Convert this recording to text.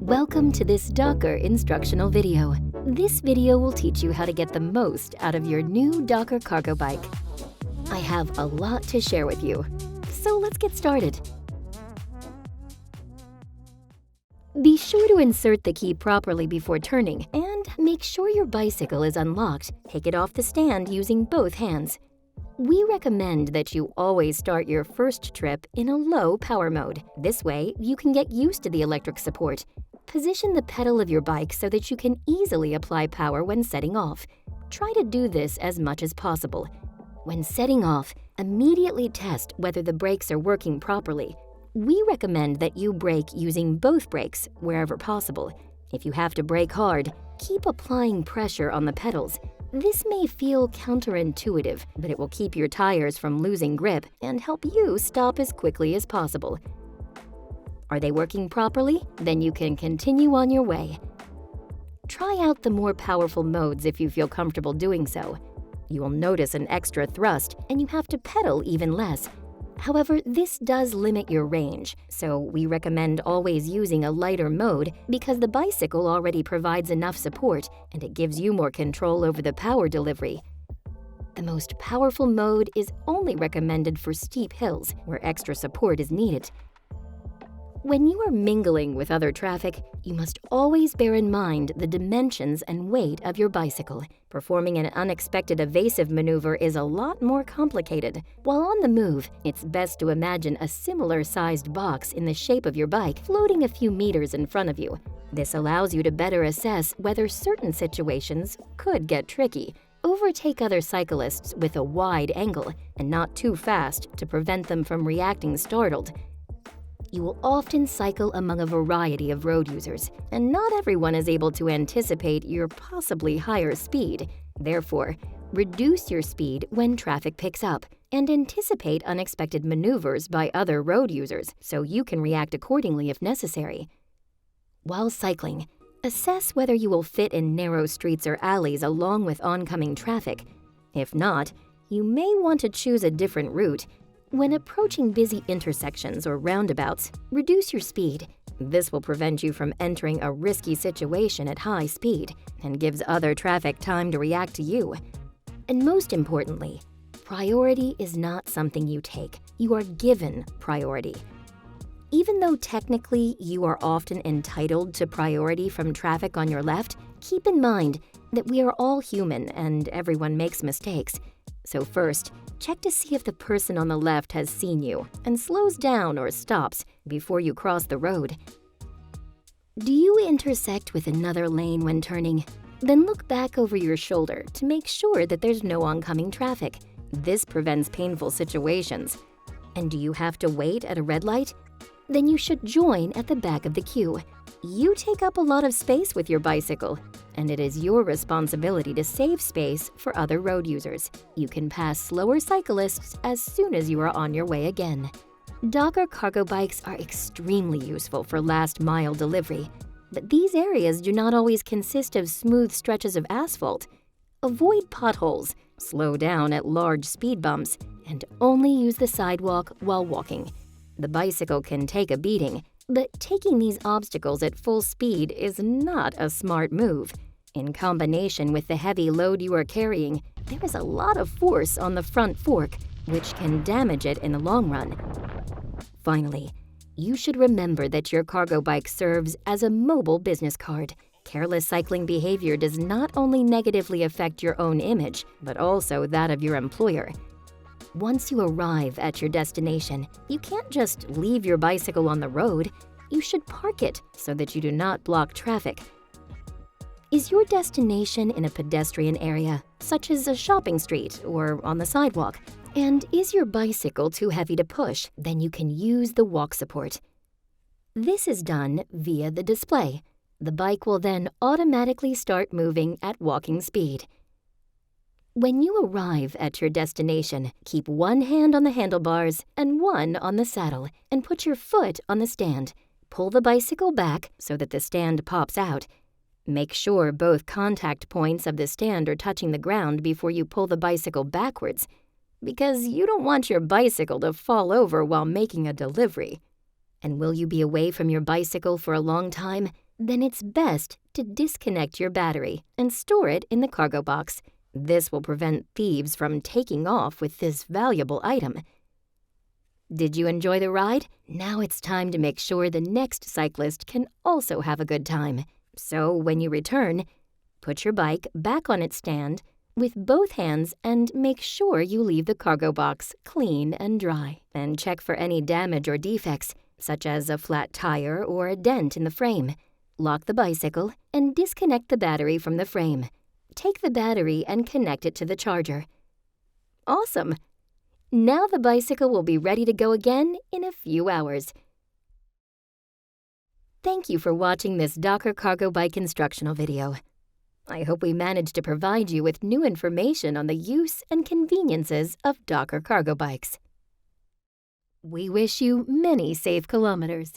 Welcome to this DOCKR instructional video. This video will teach you how to get the most out of your new DOCKR cargo bike. I have a lot to share with you, so let's get started. Be sure to insert the key properly before turning and make sure your bicycle is unlocked. Take it off the stand using both hands. We recommend that you always start your first trip in a low power mode. This way, you can get used to the electric support. Position the pedal of your bike so that you can easily apply power when setting off. Try to do this as much as possible. When setting off, immediately test whether the brakes are working properly. We recommend that you brake using both brakes wherever possible. If you have to brake hard, keep applying pressure on the pedals. This may feel counterintuitive, but it will keep your tires from losing grip and help you stop as quickly as possible. Are they working properly? Then you can continue on your way. Try out the more powerful modes if you feel comfortable doing so. You will notice an extra thrust and you have to pedal even less. However, this does limit your range, so we recommend always using a lighter mode because the bicycle already provides enough support and it gives you more control over the power delivery. The most powerful mode is only recommended for steep hills where extra support is needed. When you are mingling with other traffic, you must always bear in mind the dimensions and weight of your bicycle. Performing an unexpected evasive maneuver is a lot more complicated. While on the move, it's best to imagine a similar-sized box in the shape of your bike floating a few meters in front of you. This allows you to better assess whether certain situations could get tricky. Overtake other cyclists with a wide angle and not too fast to prevent them from reacting startled. You will often cycle among a variety of road users, and not everyone is able to anticipate your possibly higher speed. Therefore, reduce your speed when traffic picks up, and anticipate unexpected maneuvers by other road users so you can react accordingly if necessary. While cycling, assess whether you will fit in narrow streets or alleys along with oncoming traffic. If not, you may want to choose a different route. When approaching busy intersections or roundabouts, reduce your speed. This will prevent you from entering a risky situation at high speed and gives other traffic time to react to you. And most importantly, priority is not something you take. You are given priority. Even though technically you are often entitled to priority from traffic on your left, keep in mind that we are all human and everyone makes mistakes. So first, check to see if the person on the left has seen you and slows down or stops before you cross the road. Do you intersect with another lane when turning? Then look back over your shoulder to make sure that there's no oncoming traffic. This prevents painful situations. And do you have to wait at a red light? Then you should join at the back of the queue. You take up a lot of space with your bicycle, and it is your responsibility to save space for other road users. You can pass slower cyclists as soon as you are on your way again. DOCKR cargo bikes are extremely useful for last-mile delivery, but these areas do not always consist of smooth stretches of asphalt. Avoid potholes, slow down at large speed bumps, and only use the sidewalk while walking. The bicycle can take a beating, but taking these obstacles at full speed is not a smart move. In combination with the heavy load you are carrying, there is a lot of force on the front fork, which can damage it in the long run. Finally, you should remember that your cargo bike serves as a mobile business card. Careless cycling behavior does not only negatively affect your own image, but also that of your employer. Once you arrive at your destination, you can't just leave your bicycle on the road. You should park it so that you do not block traffic. Is your destination in a pedestrian area, such as a shopping street or on the sidewalk? And is your bicycle too heavy to push? Then you can use the walk support. This is done via the display. The bike will then automatically start moving at walking speed. When you arrive at your destination, keep one hand on the handlebars and one on the saddle, and put your foot on the stand. Pull the bicycle back so that the stand pops out. Make sure both contact points of the stand are touching the ground before you pull the bicycle backwards, because you don't want your bicycle to fall over while making a delivery. And will you be away from your bicycle for a long time? then it's best to disconnect your battery and store it in the cargo box. This will prevent thieves from taking off with this valuable item. Did you enjoy the ride? Now it's time to make sure the next cyclist can also have a good time. So when you return, put your bike back on its stand with both hands and make sure you leave the cargo box clean and dry. And check for any damage or defects, such as a flat tire or a dent in the frame. Lock the bicycle and disconnect the battery from the frame. Take the battery and connect it to the charger. Awesome! Now the bicycle will be ready to go again in a few hours. Thank you for watching this DOCKR cargo bike instructional video. I hope we managed to provide you with new information on the use and conveniences of DOCKR cargo bikes. We wish you many safe kilometers.